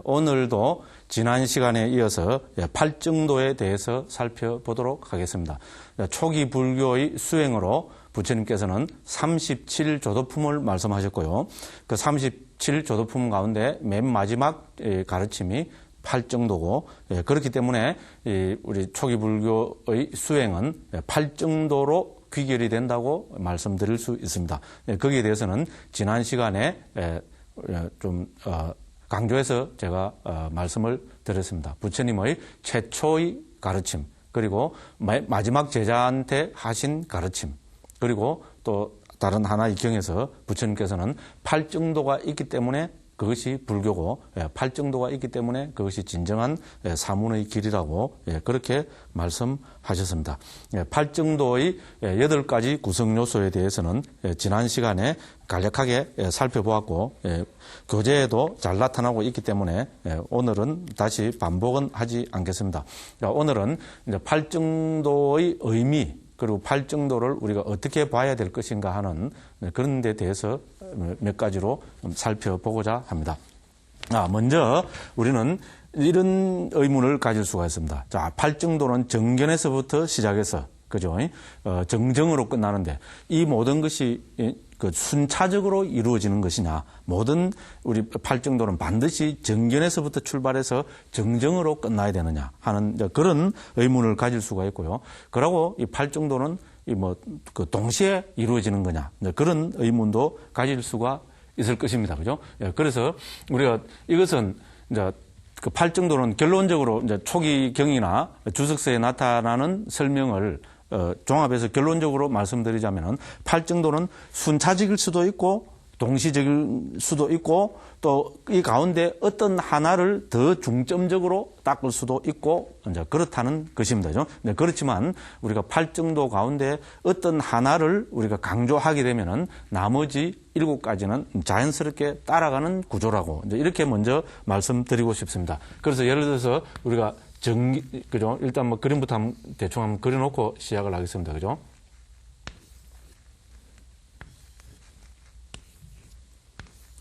오늘도 지난 시간에 이어서 팔정도에 대해서 살펴보도록 하겠습니다. 초기 불교의 수행으로 부처님께서는 37조도품을 말씀하셨고요. 그 37조도품 가운데 맨 마지막 가르침이 팔정도고, 그렇기 때문에 우리 초기 불교의 수행은 팔정도로 귀결이 된다고 말씀드릴 수 있습니다. 거기에 대해서는 지난 시간에 좀 강조해서 제가 말씀을 드렸습니다. 부처님의 최초의 가르침, 그리고 마지막 제자한테 하신 가르침, 그리고 또 다른 하나의 경에서 부처님께서는 팔정도가 있기 때문에 그것이 불교고, 팔정도가 있기 때문에 그것이 진정한 사문의 길이라고 그렇게 말씀하셨습니다. 팔정도의 8가지 구성 요소에 대해서는 지난 시간에 간략하게 살펴보았고, 교재에도 잘 나타나고 있기 때문에 오늘은 다시 반복은 하지 않겠습니다. 오늘은 팔정도의 의미, 그리고 팔정도를 우리가 어떻게 봐야 될 것인가 하는 그런 데 대해서 몇 가지로 살펴보고자 합니다. 먼저 우리는 이런 의문을 가질 수가 있습니다. 자, 팔정도는 정견에서부터 시작해서, 그죠? 정정으로 끝나는데 이 모든 것이 순차적으로 이루어지는 것이냐, 모든 우리 팔정도는 반드시 정견에서부터 출발해서 정정으로 끝나야 되느냐 하는 그런 의문을 가질 수가 있고요. 그러고 이 팔정도는 동시에 이루어지는 거냐, 그런 의문도 가질 수가 있을 것입니다. 그죠? 그래서 우리가 이것은 이제 그 팔정도는 결론적으로 이제 초기 경이나 주석서에 나타나는 설명을 종합해서 결론적으로 말씀드리자면은 팔정도는 순차적일 수도 있고 동시적일 수도 있고 또 이 가운데 어떤 하나를 더 중점적으로 닦을 수도 있고 이제 그렇다는 것입니다. 그렇지만 우리가 팔정도 가운데 어떤 하나를 우리가 강조하게 되면은 나머지 7가지는 자연스럽게 따라가는 구조라고 이제 이렇게 먼저 말씀드리고 싶습니다. 그래서 예를 들어서 우리가 그죠? 일단 그림부터 대충 한번 그려놓고 시작을 하겠습니다. 그죠?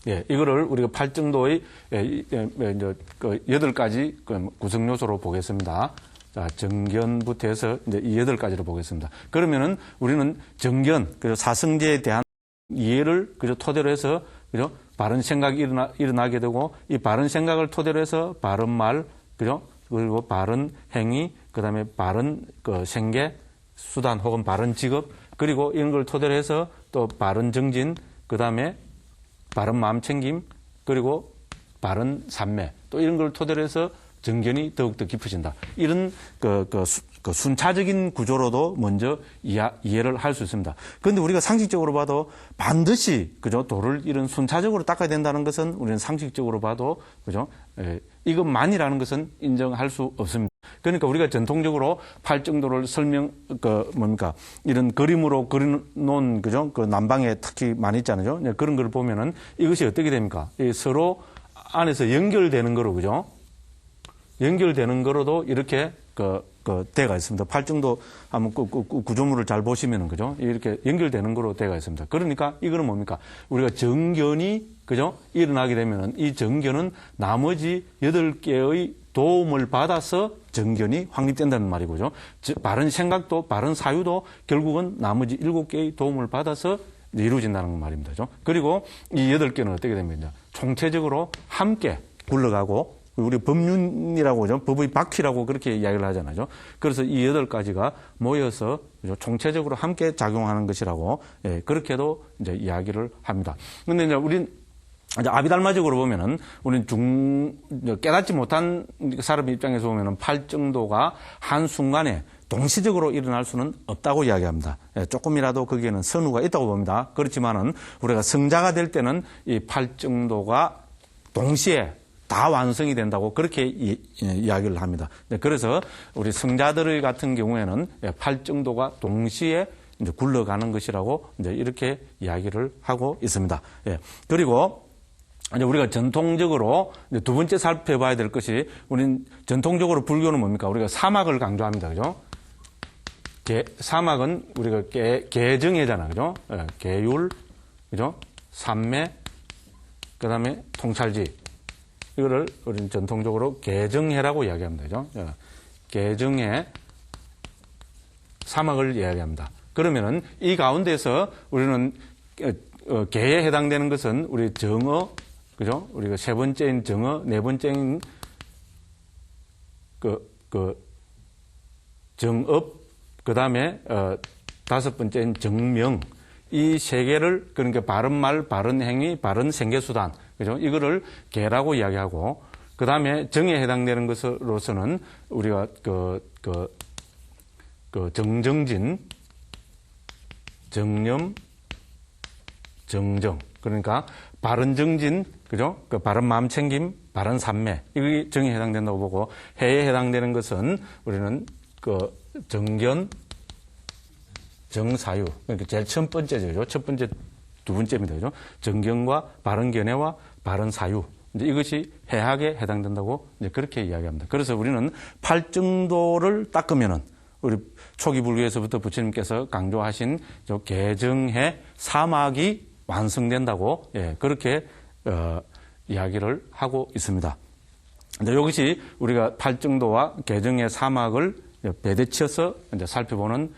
이거를 우리가 팔정도의 8가지 구성 요소로 보겠습니다. 자, 정견부터 해서 이제 이 8가지로 보겠습니다. 그러면은 우리는 정견, 그죠? 사성제에 대한 이해를 그죠? 토대로 해서, 그죠? 바른 생각이 일어나게 되고, 이 바른 생각을 토대로 해서 바른 말, 그죠? 그리고 바른 행위, 그 다음에 바른 생계, 수단 혹은 바른 직업, 그리고 이런 걸 토대로 해서 또 바른 정진, 그 다음에 바른 마음 챙김, 그리고 바른 삼매, 또 이런 걸 토대로 해서 정견이 더욱더 깊어진다. 이런 순차적인 구조로도 먼저 이해를 할 수 있습니다. 그런데 우리가 상식적으로 봐도 반드시, 그죠? 도를 이런 순차적으로 닦아야 된다는 것은 우리는 상식적으로 봐도, 그죠? 이것만이라는 것은 인정할 수 없습니다. 그러니까 우리가 전통적으로 팔정도를 이런 그림으로 그려놓은, 그죠? 그 남방에 특히 많이 있잖아요. 그런 걸 보면은 이것이 어떻게 됩니까? 서로 안에서 연결되는 거로, 그죠? 연결되는 거로도 이렇게 대가 있습니다. 팔정도 한번 구조물을 잘 보시면은, 그죠? 이렇게 연결되는 거로 대가 있습니다. 그러니까 이거는 뭡니까? 우리가 정견이, 그죠? 일어나게 되면은 이 정견은 나머지 8개의 도움을 받아서 정견이 확립된다는 말이고요. 바른 생각도, 바른 사유도 결국은 나머지 7개의 도움을 받아서 이루어진다는 말입니다. 그죠? 그리고 이 8개는 어떻게 됩니까? 총체적으로 함께 굴러가고, 우리 법륜이라고 하죠. 법의 바퀴라고 그렇게 이야기를 하잖아요. 그래서 이 8가지가 모여서 총체적으로 함께 작용하는 것이라고, 그렇게도 이제 이야기를 합니다. 근데 이제 우린 아비달마적으로 보면은, 우리는 깨닫지 못한 사람 입장에서 보면은 팔정도가 한순간에 동시적으로 일어날 수는 없다고 이야기합니다. 조금이라도 거기에는 선후가 있다고 봅니다. 그렇지만은 우리가 성자가 될 때는 이 팔정도가 동시에 다 완성이 된다고 그렇게 이야기를 합니다. 그래서 우리 성자들 같은 경우에는 팔정도가 동시에 이제 굴러가는 것이라고 이제 이렇게 이야기를 하고 있습니다. 그리고 이제 우리가 전통적으로 이제 두 번째 살펴봐야 될 것이, 우리는 전통적으로 불교는 뭡니까? 우리가 사막을 강조합니다. 그죠? 사막은 우리가 계정이잖아. 그죠? 계율, 그죠? 삼매, 그 다음에 통찰지. 이거를 우리는 전통적으로 계정해라고 이야기합니다. 그죠? 계정해 사막을 이야기합니다. 그러면은 이 가운데서 우리는 계에 해당되는 것은 우리 정어, 그죠? 우리가 세 번째인 정어, 네 번째인 정업, 그 다음에 다섯 번째인 정명, 이 세 개를 그러니까 바른 말, 바른 행위, 바른 생계수단, 그죠? 이거를 계라고 이야기하고, 그 다음에 정에 해당되는 것으로서는 우리가 정정진, 정념, 정정. 그러니까 바른 정진, 그죠? 바른 마음 챙김, 바른 삼매. 이게 정에 해당된다고 보고, 해에 해당되는 것은 우리는 정견, 정사유. 그러니까 제일 첫 번째죠. 그죠? 첫 번째, 두 번째입니다. 그죠? 정견과 바른 견해와 바른 사유. 이제 이것이 해학에 해당된다고 이제 그렇게 이야기합니다. 그래서 우리는 팔정도를 닦으면은 우리 초기 불교에서부터 부처님께서 강조하신 계정해 사막이 완성된다고 그렇게 이야기를 하고 있습니다. 이제 이것이 우리가 팔정도와 계정해 사막을 배대치어서 이제 살펴보는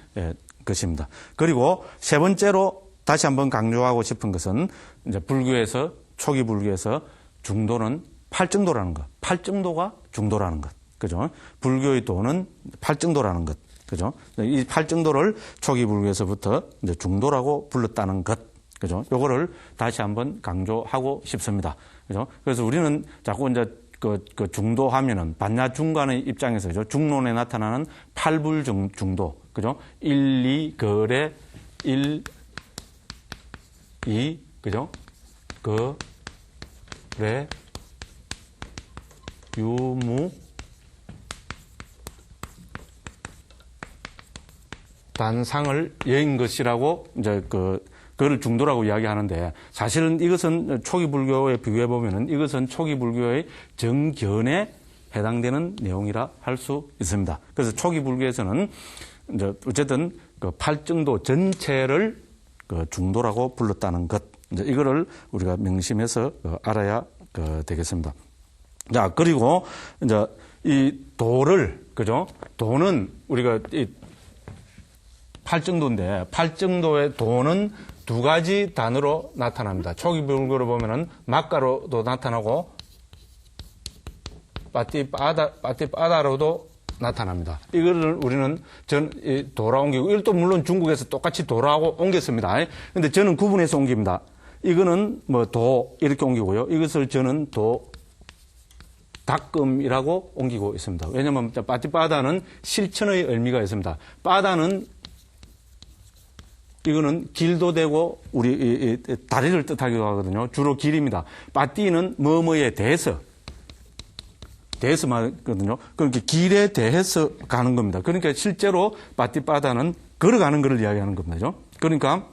것입니다. 그리고 세 번째로 다시 한번 강조하고 싶은 것은 이제 불교에서 초기 불교에서 중도는 팔정도라는 것, 팔정도가 중도라는 것, 그죠? 불교의 도는 팔정도라는 것, 그죠? 이 팔정도를 초기 불교에서부터 이제 중도라고 불렀다는 것, 그죠? 요거를 다시 한번 강조하고 싶습니다, 그죠? 그래서 우리는 자꾸 이제 그 중도하면은 반야중간의 입장에서 그죠? 중론에 나타나는 팔불 중도, 그죠? 1, 2, 거래, 1, 2, 그죠? 거래, 유무, 단상을 여인 것이라고 이제 그걸 중도라고 이야기하는데 사실은 이것은 초기 불교에 비교해 보면은 이것은 초기 불교의 정견에 해당되는 내용이라 할 수 있습니다. 그래서 초기 불교에서는 이제 어쨌든 팔정도 전체를 중도라고 불렀다는 것, 이제 이거를 우리가 명심해서 알아야 되겠습니다. 자, 그리고 이제 이 도를, 그죠? 도는 우리가 이 팔정도인데 팔정도의 도는 두 가지 단어로 나타납니다. 초기 불교로 보면은 막가로도 나타나고 빠띠빠다로도 나타납니다. 이거를 우리는 도라 옮기고, 이것도 물론 중국에서 똑같이 도라고 옮겼습니다. 근데 저는 구분해서 옮깁니다. 이거는 도 이렇게 옮기고요. 이것을 저는 닦음이라고 옮기고 있습니다. 왜냐하면 빠띠빠다는 실천의 의미가 있습니다. 빠다는 이거는 길도 되고 우리 다리를 뜻하기도 하거든요. 주로 길입니다. 빠띠는 뭐뭐에 대해서 말거든요. 그러니까 길에 대해서 가는 겁니다. 그러니까 실제로 빠띠빠다는 걸어가는 것을 이야기하는 겁니다. 그러니까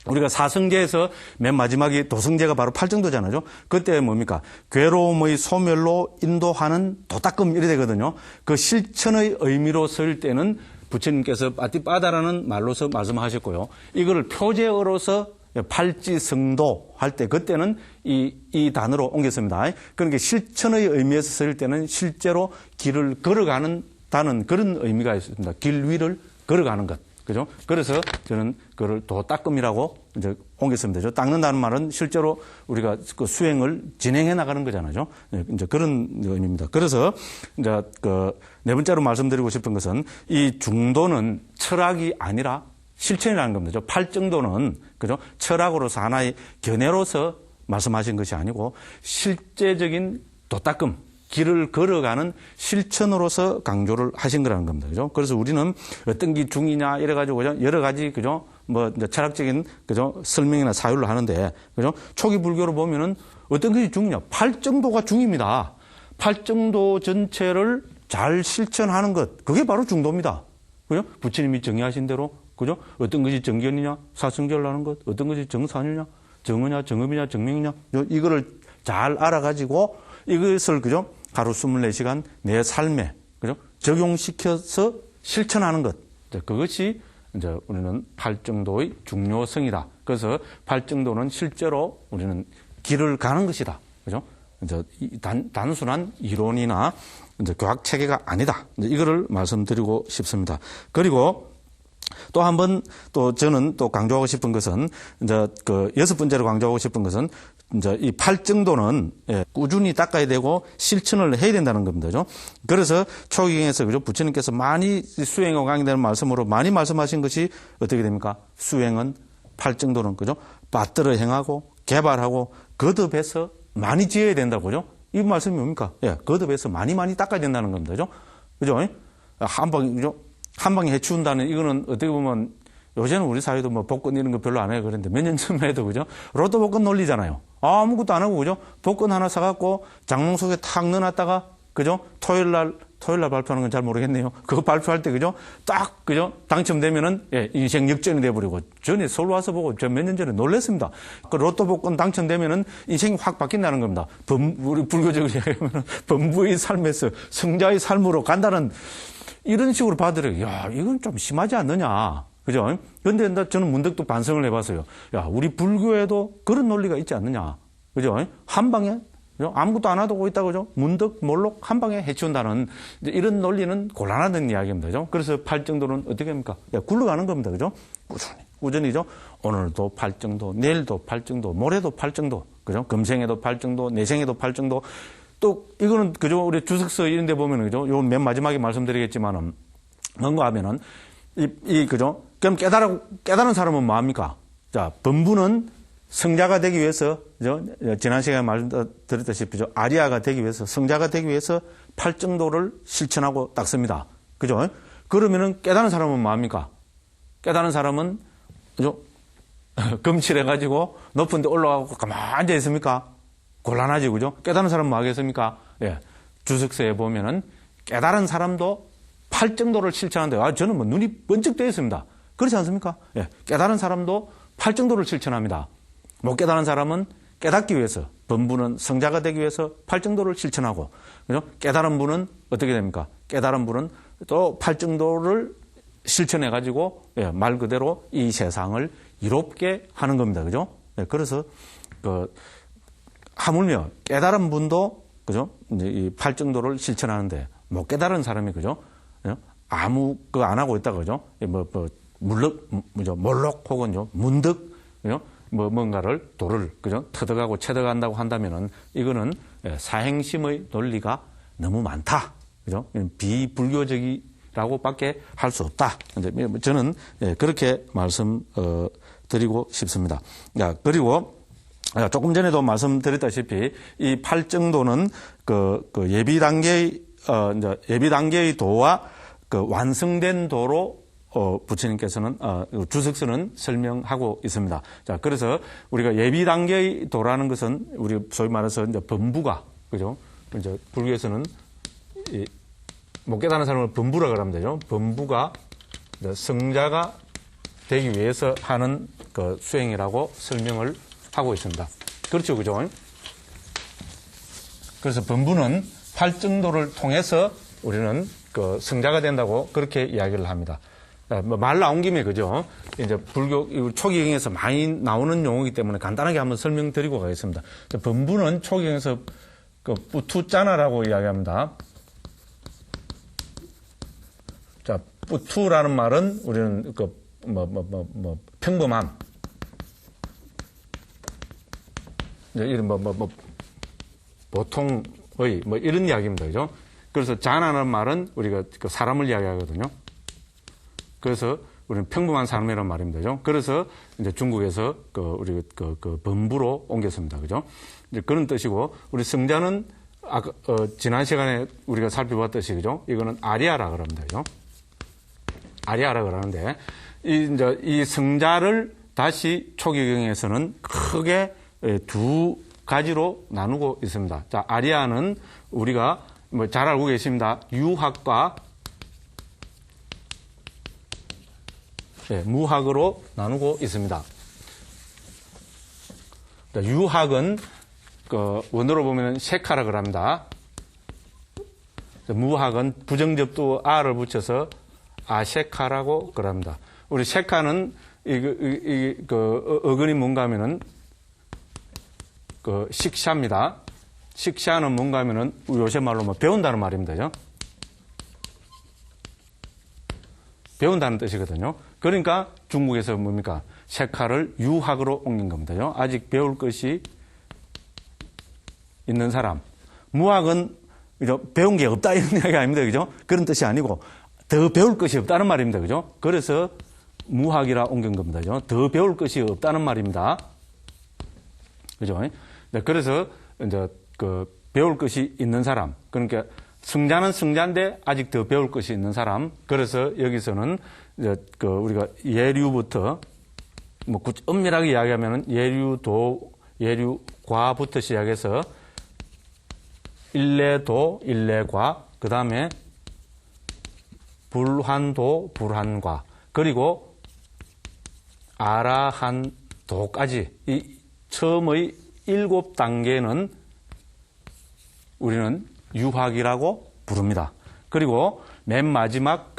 우리가 사성제에서 맨 마지막이 도성제가 바로 팔정도잖아요. 그때 뭡니까? 괴로움의 소멸로 인도하는 도닦음 이래 되거든요. 그 실천의 의미로 쓸 때는 부처님께서 빠띠빠다라는 말로서 말씀하셨고요. 이거를 표제어로서 팔지성도 할 때 그때는 이 단어로 옮겼습니다. 그러니까 실천의 의미에서 쓸 때는 실제로 길을 걸어가는 다는 그런 의미가 있습니다. 길 위를 걸어가는 것. 그죠? 그래서 저는 그걸 도닦음이라고 이제 옮겼습니다. 닦는다는 말은 실제로 우리가 그 수행을 진행해 나가는 거잖아요. 이제 그런 의미입니다. 그래서 이제 네 번째로 말씀드리고 싶은 것은 이 중도는 철학이 아니라 실천이라는 겁니다. 팔정도는 그죠? 철학으로서 하나의 견해로서 말씀하신 것이 아니고 실제적인 도닦음, 길을 걸어가는 실천으로서 강조를 하신 거라는 겁니다. 그죠? 그래서 우리는 어떤 게 중이냐 이래가지고 여러 가지 그죠? 이제 철학적인 그죠? 설명이나 사유를 하는데 그죠? 초기 불교로 보면은 어떤 것이 중이냐? 팔정도가 중입니다. 팔정도 전체를 잘 실천하는 것, 그게 바로 중도입니다. 그죠? 부처님이 정의하신 대로 그죠? 어떤 것이 정견이냐, 사성결을 하는 것, 어떤 것이 정산이냐, 정의냐, 정업이냐, 정명이냐, 이거를 잘 알아가지고 이것을 그죠? 하루 24시간 내 삶에 그죠? 적용시켜서 실천하는 것, 그것이 이제 우리는 팔정도의 중요성이다. 그래서 팔정도는 실제로 우리는 길을 가는 것이다. 그죠? 이제 단순한 이론이나 이제 교학 체계가 아니다. 이거를 말씀드리고 싶습니다. 그리고 또 한 번 또 저는 또 강조하고 싶은 것은 이제 그 여섯 번째로 강조하고 싶은 것은 이제 이 팔정도는 꾸준히 닦아야 되고 실천을 해야 된다는 겁니다. 그죠? 그래서 초기경에서 그죠? 부처님께서 많이 수행하고 강의되는 말씀으로 많이 말씀하신 것이 어떻게 됩니까? 수행은 팔정도는 그죠? 받들어 행하고 개발하고 거듭해서 많이 지어야 된다고 그죠? 이 말씀이 뭡니까? 예, 거듭해서 많이 닦아야 된다는 겁니다. 그죠? 그죠? 한 방에 그죠? 한 방에 해치운다는 이거는 어떻게 보면 요새는 우리 사회도 뭐 복권 이런 거 별로 안 해요. 그런데 몇 년 전만 해도 그죠? 로또 복권 논리잖아요. 아무것도 안 하고 그죠? 복권 하나 사갖고 장롱 속에 탁 넣어놨다가 그죠? 토요일 날 발표하는 건 잘 모르겠네요. 그거 발표할 때 그죠? 딱 그죠? 당첨되면은 인생 역전이 돼버리고 전에 서울 와서 보고 저 몇 년 전에 놀랐습니다. 그 로또 복권 당첨되면은 인생이 확 바뀐다는 겁니다. 우리 불교적으로 얘기하면 범부의 삶에서 성자의 삶으로 간다는 이런 식으로 받으래요. 야, 이건 좀 심하지 않느냐. 그죠? 그런데 저는 문득 또 반성을 해봤어요. 야, 우리 불교에도 그런 논리가 있지 않느냐. 그죠? 한 방에, 그죠? 아무것도 안 하고 있다고, 그죠? 문득, 몰록 한 방에 해치운다는 이런 논리는 곤란하다는 이야기입니다. 그죠? 그래서 팔정도는 어떻게 합니까? 야, 굴러가는 겁니다. 그죠? 꾸준히죠? 오늘도 팔정도, 내일도 팔정도, 모레도 팔정도, 그죠? 금생에도 팔정도, 내생에도 팔정도. 또, 이거는, 그죠? 우리 주석서 이런 데 보면은, 그죠? 요 맨 마지막에 말씀드리겠지만은, 뭔가 하면은, 그죠? 그럼 깨달은 사람은 뭐합니까? 자, 범부는 성자가 되기 위해서, 그죠? 지난 시간에 말씀드렸다시피, 그죠? 아리아가 되기 위해서, 성자가 되기 위해서 팔정도를 실천하고 닦습니다. 그죠? 그러면은 깨달은 사람은 뭐합니까? 깨달은 사람은, 그죠? 검칠해가지고 높은 데 올라가고 가만히 앉아 있습니까? 곤란하지, 그죠? 깨달은 사람은 뭐 하겠습니까? 예. 주석서에 보면은 깨달은 사람도 팔정도를 실천한다. 저는 뭐 눈이 번쩍 뜨여 있습니다. 그렇지 않습니까? 예. 깨달은 사람도 팔정도를 실천합니다. 못 깨달은 사람은 깨닫기 위해서, 범부는 성자가 되기 위해서 팔정도를 실천하고, 그죠? 깨달은 분은 어떻게 됩니까? 깨달은 분은 또 팔정도를 실천해가지고, 예, 말 그대로 이 세상을 이롭게 하는 겁니다. 그죠? 예, 그래서, 하물며 깨달은 분도, 그죠? 이제 이 팔정도를 실천하는데, 못 깨달은 사람이, 그죠? 아무 거 안 하고 있다가 그죠? 몰록 혹은 문득 그죠? 뭔가를 도를 그죠? 터득하고 체득한다고 한다면은 이거는 사행심의 논리가 너무 많다. 그죠? 비불교적이라고밖에 할 수 없다. 저는 그렇게 말씀드리고 싶습니다. 그리고 조금 전에도 말씀드렸다시피 이 팔정도는 예비 단계의 도와 완성된 도로 부처님께서는 주석서는 설명하고 있습니다. 자, 그래서 우리가 예비 단계의 도라는 것은 우리 소위 말해서 이제 범부가 그죠? 이제 불교에서는 못 깨달은 사람을 범부라 그러면 되죠. 범부가 성자가 되기 위해서 하는 그 수행이라고 설명을 하고 있습니다. 그렇죠, 그죠? 그래서 범부는 팔정도를 통해서 우리는 그 성자가 된다고 그렇게 이야기를 합니다. 말 나온 김에 그죠? 이제 불교 초기경에서 많이 나오는 용어이기 때문에 간단하게 한번 설명드리고 가겠습니다. 범부는 초기경에서 그 뿌투짜나라고 이야기합니다. 자, 뿌투라는 말은 우리는 평범함. 이런 보통의 이런 이야기입니다. 그죠? 그래서 자나는 말은 우리가 그 사람을 이야기하거든요. 그래서 우리는 평범한 사람이라는 말입니다. 그죠? 그래서 이제 중국에서 우리 범부로 옮겼습니다. 그죠? 이제 그런 뜻이고, 우리 성자는 지난 시간에 우리가 살펴봤듯이, 그죠? 이거는 아리아라 그럽니다. 그죠? 아리아라 그러는데, 이 성자를 다시 초기경에서는 크게 두 가지로 나누고 있습니다. 자, 아리아는 우리가 잘 알고 계십니다. 유학과 무학으로 나누고 있습니다. 자, 유학은 원어로 보면 셰카라고 합니다. 무학은 부정접두 아를 붙여서 아셰카라고 그럽니다. 우리 셰카는 어근이 뭔가 하면은 식샤입니다. 식샤는 뭔가 하면은 요새 말로 뭐 배운다는 말입니다. 그죠? 배운다는 뜻이거든요. 그러니까 중국에서 뭡니까? 색화를 유학으로 옮긴 겁니다. 그죠? 아직 배울 것이 있는 사람. 무학은 배운 게 없다 이런 이야기 아닙니다. 그죠? 그런 뜻이 아니고 더 배울 것이 없다는 말입니다. 그죠? 그래서 무학이라 옮긴 겁니다. 그죠? 더 배울 것이 없다는 말입니다. 그죠? 네, 그래서 이제 배울 것이 있는 사람. 그러니까 승자는 승자인데 아직 더 배울 것이 있는 사람. 그래서 여기서는 이제 우리가 예류부터 뭐 엄밀하게 이야기하면은 예류도, 예류과부터 시작해서 일례도, 일례과, 그 다음에 불환도, 불환과, 그리고 아라한도까지 이 처음의 7단계는 우리는 유학이라고 부릅니다. 그리고 맨 마지막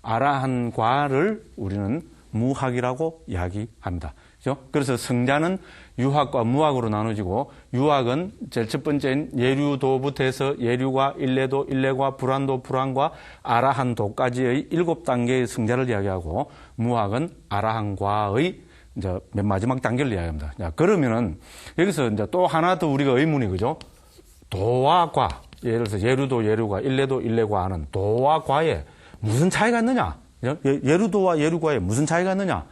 아라한과를 우리는 무학이라고 이야기합니다. 그렇죠? 그래서 승자는 유학과 무학으로 나눠지고 유학은 제일 첫 번째인 예류도부터 해서 예류과, 일례도, 일례과, 불환도, 불환과 아라한도까지의 7단계의 승자를 이야기하고 무학은 아라한과의 이제 맨 마지막 단계를 이야기합니다. 자, 그러면은 여기서 이제 또 하나 더 우리가 의문이 그죠? 도와 과, 예를 들어서 예류도, 예류과, 일례도, 일례과 하는 도와 과에 무슨 차이가 있느냐? 예류도와 예류과에 무슨 차이가 있느냐?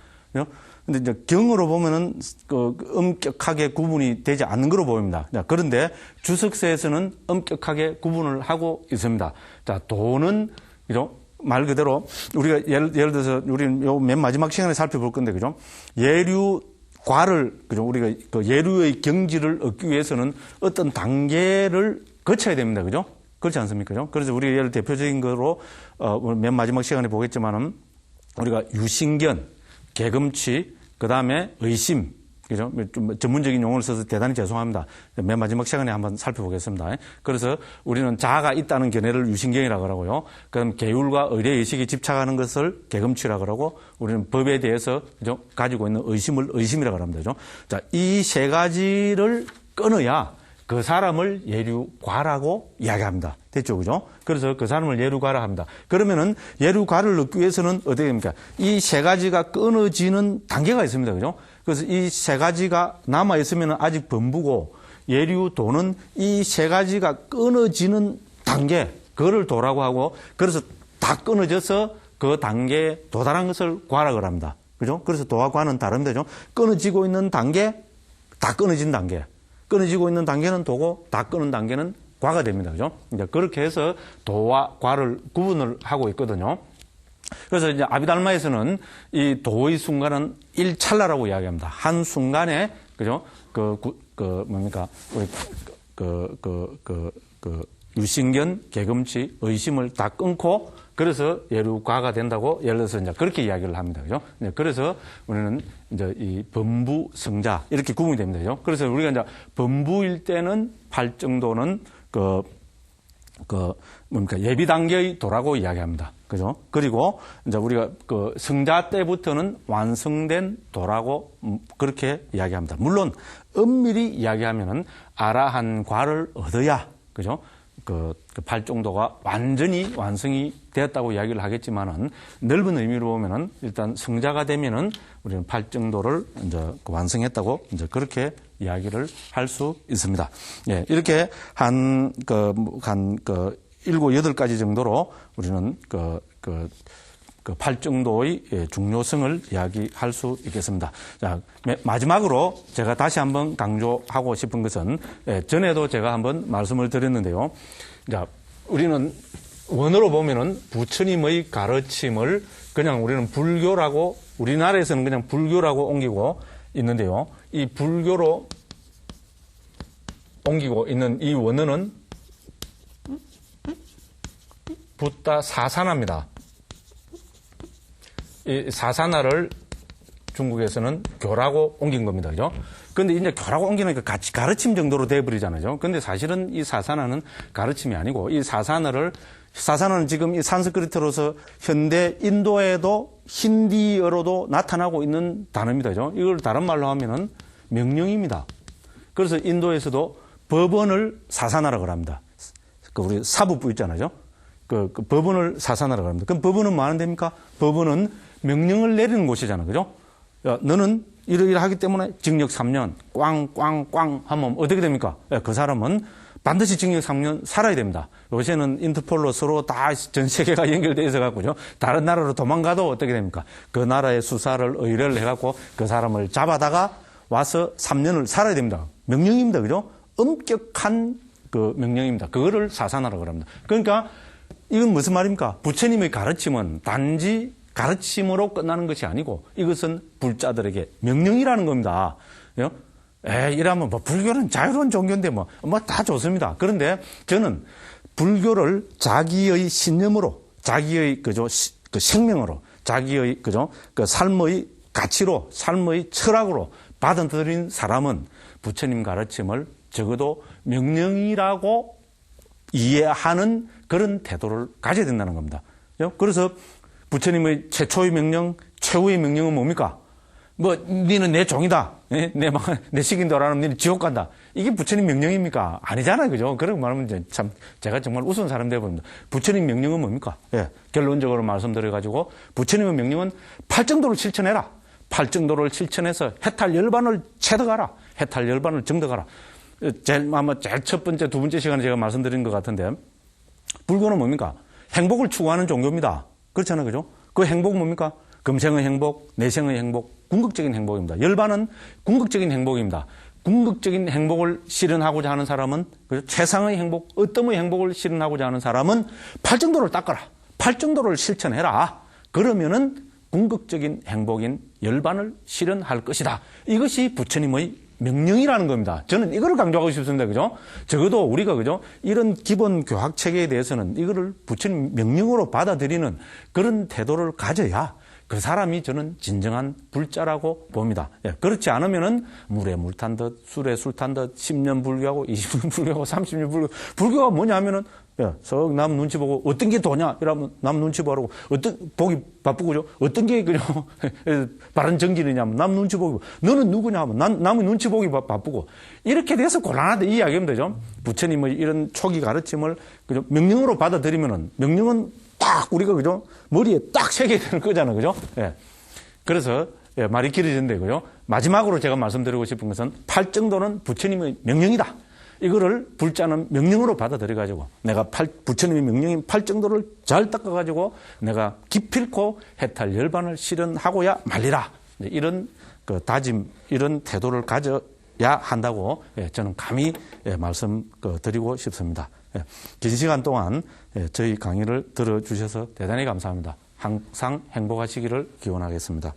근데 이제 경으로 보면은 엄격하게 구분이 되지 않는 거로 보입니다. 그런데 주석서에서는 엄격하게 구분을 하고 있습니다. 자, 도는 말 그대로 우리가 예를 들어서 우리는 요 맨 마지막 시간에 살펴볼 건데 그죠? 예류과를 그죠? 우리가 그 예류의 경지를 얻기 위해서는 어떤 단계를 거쳐야 됩니다. 그죠? 그렇지 않습니까? 그죠? 그래서 우리 예를 대표적인 거로 맨 마지막 시간에 보겠지만은 우리가 유신견, 개금취, 그 다음에 의심, 그죠? 좀 전문적인 용어를 써서 대단히 죄송합니다. 맨 마지막 시간에 한번 살펴보겠습니다. 그래서 우리는 자아가 있다는 견해를 유신경이라고 하고요. 그다음 계율과 의례의식이 집착하는 것을 개금취라고 하고 우리는 법에 대해서 그죠? 가지고 있는 의심을 의심이라고 합니다. 그죠? 자, 이 세 가지를 끊어야 그 사람을 예류과라고 이야기합니다. 됐죠? 그죠? 그래서 그 사람을 예류과라 합니다. 그러면은 예류과를 넣기 위해서는 어떻게 됩니까? 이 세 가지가 끊어지는 단계가 있습니다. 그죠? 그래서 이 세 가지가 남아있으면 아직 범부고 예류도는 이 세 가지가 끊어지는 단계, 그거를 도라고 하고 그래서 다 끊어져서 그 단계에 도달한 것을 과라고 합니다. 그죠? 그래서 도와 과는 다릅니다. 그죠? 끊어지고 있는 단계, 다 끊어진 단계. 끊어지고 있는 단계는 도고 다 끊은 단계는 과가 됩니다. 그죠? 이제 그렇게 해서 도와 과를 구분을 하고 있거든요. 그래서 이제 아비달마에서는 이 도의 순간은 일찰나라고 이야기합니다. 한 순간에, 그죠? 뭡니까? 우리, 유신견, 개금취, 의심을 다 끊고 그래서 예류과가 된다고 예를 들어서 이제 그렇게 이야기를 합니다. 그죠? 그래서 우리는 이제 이 범부, 성자 이렇게 구분이 됩니다. 그죠? 그래서 우리가 이제 범부일 때는 팔정도는 뭡니까? 예비 단계의 도라고 이야기합니다. 그죠? 그리고 이제 우리가 성자 때부터는 완성된 도라고 그렇게 이야기합니다. 물론 엄밀히 이야기하면은 아라한과를 얻어야, 그죠? 팔정도가 완전히 완성이 되었다고 이야기를 하겠지만은 넓은 의미로 보면은 일단 성자가 되면은 우리는 팔정도를 이제 완성했다고 이제 그렇게 이야기를 할 수 있습니다. 예, 이렇게 한 7, 8가지 정도로 우리는 팔정도의 중요성을 이야기할 수 있겠습니다. 자, 마지막으로 제가 다시 한번 강조하고 싶은 것은 전에도 제가 한번 말씀을 드렸는데요. 자, 우리는 원어로 보면은 부처님의 가르침을 그냥 우리는 불교라고 우리나라에서는 그냥 불교라고 옮기고 있는데요. 이 불교로 옮기고 있는 이 원어는 붓다 사사나입니다. 이 사사나를 중국에서는 교라고 옮긴 겁니다. 그죠? 근데 이제 교라고 옮기니까 같이 가르침 정도로 돼버리잖아요. 근데 사실은 이 사사나는 가르침이 아니고 이 사사나를 사산어는 지금 이 산스크리트로서 현대 인도에도 힌디어로도 나타나고 있는 단어입니다. 그죠? 이걸 다른 말로 하면은 명령입니다. 그래서 인도에서도 법원을 사산어라고 합니다. 우리 사법부 있잖아요. 그 법원을 사산어라고 합니다. 그럼 법원은 뭐 하는 데입니까? 법원은 명령을 내리는 곳이잖아요. 그죠? 야, 너는 이러이러 하기 때문에 징역 3년, 꽝 하면 어떻게 됩니까? 야, 그 사람은 반드시 징역 3년 살아야 됩니다. 요새는 인터폴로 서로 다 전 세계가 연결되어 있어갖고요. 다른 나라로 도망가도 어떻게 됩니까? 그 나라의 수사를 의뢰를 해갖고 그 사람을 잡아다가 와서 3년을 살아야 됩니다. 명령입니다. 그죠? 엄격한 그 명령입니다. 그거를 사산어라고 합니다. 그러니까 이건 무슨 말입니까? 부처님의 가르침은 단지 가르침으로 끝나는 것이 아니고 이것은 불자들에게 명령이라는 겁니다. 이러면 뭐 불교는 자유로운 종교인데 뭐 다 좋습니다. 그런데 저는 불교를 자기의 신념으로, 자기의 그 생명으로, 자기의 그 삶의 가치로, 삶의 철학으로 받아들인 사람은 부처님 가르침을 적어도 명령이라고 이해하는 그런 태도를 가져야 된다는 겁니다. 그래서 부처님의 최초의 명령, 최후의 명령은 뭡니까? 니는 내 종이다. 내 식인도라 하면 니는 지옥 간다. 이게 부처님 명령입니까? 아니잖아요. 그죠? 그렇게 말하면 참, 제가 정말 우스운 사람 되어봅니다. 부처님 명령은 뭡니까? 결론적으로 말씀드려가지고, 부처님의 명령은 팔정도를 실천해라. 팔정도를 실천해서 해탈 열반을 체득하라. 해탈 열반을 정득하라. 아마 제일 첫 번째, 두 번째 시간에 제가 말씀드린 것 같은데, 불교는 뭡니까? 행복을 추구하는 종교입니다. 그렇잖아요. 그죠? 그 행복은 뭡니까? 금생의 행복, 내생의 행복, 궁극적인 행복입니다. 열반은 궁극적인 행복입니다. 궁극적인 행복을 실현하고자 하는 사람은, 최상의 행복, 어떤 행복을 실현하고자 하는 사람은 팔정도를 닦아라. 팔정도를 실천해라. 그러면은 궁극적인 행복인 열반을 실현할 것이다. 이것이 부처님의 명령이라는 겁니다. 저는 이거를 강조하고 싶습니다. 그죠? 적어도 우리가, 그죠? 이런 기본 교학 체계에 대해서는 이거를 부처님 명령으로 받아들이는 그런 태도를 가져야 그 사람이 저는 진정한 불자라고 봅니다. 그렇지 않으면은 물에 물 탄 듯, 술에 술 탄 듯, 10년 불교하고, 20년 불교하고, 30년 불교. 불교가 뭐냐 하면은, 썩 남 눈치 보고, 어떤 게 도냐? 이러면 남 눈치 보라고, 보기 바쁘고죠? 어떤 게 그냥, 바른 정진이냐면 남 눈치 보고, 너는 누구냐 하면 남의 눈치 보기 바쁘고, 이렇게 돼서 곤란하다 이 이야기입니다. 그죠? 부처님의 이런 초기 가르침을, 그죠? 명령으로 받아들이면은, 명령은 딱 우리가 그죠? 머리에 딱 새겨야 되는 거잖아요. 그죠? 그래서 말이 길어졌는데 그죠? 마지막으로 제가 말씀드리고 싶은 것은 팔정도는 부처님의 명령이다. 이거를 불자는 명령으로 받아들여 가지고 내가 부처님의 명령인 팔정도를 잘 닦아 가지고 내가 기필코 해탈 열반을 실현하고야 말리라. 이런 그 다짐, 이런 태도를 가져야 한다고 저는 감히 말씀드리고 싶습니다. 긴 시간 동안 저희 강의를 들어주셔서 대단히 감사합니다. 항상 행복하시기를 기원하겠습니다.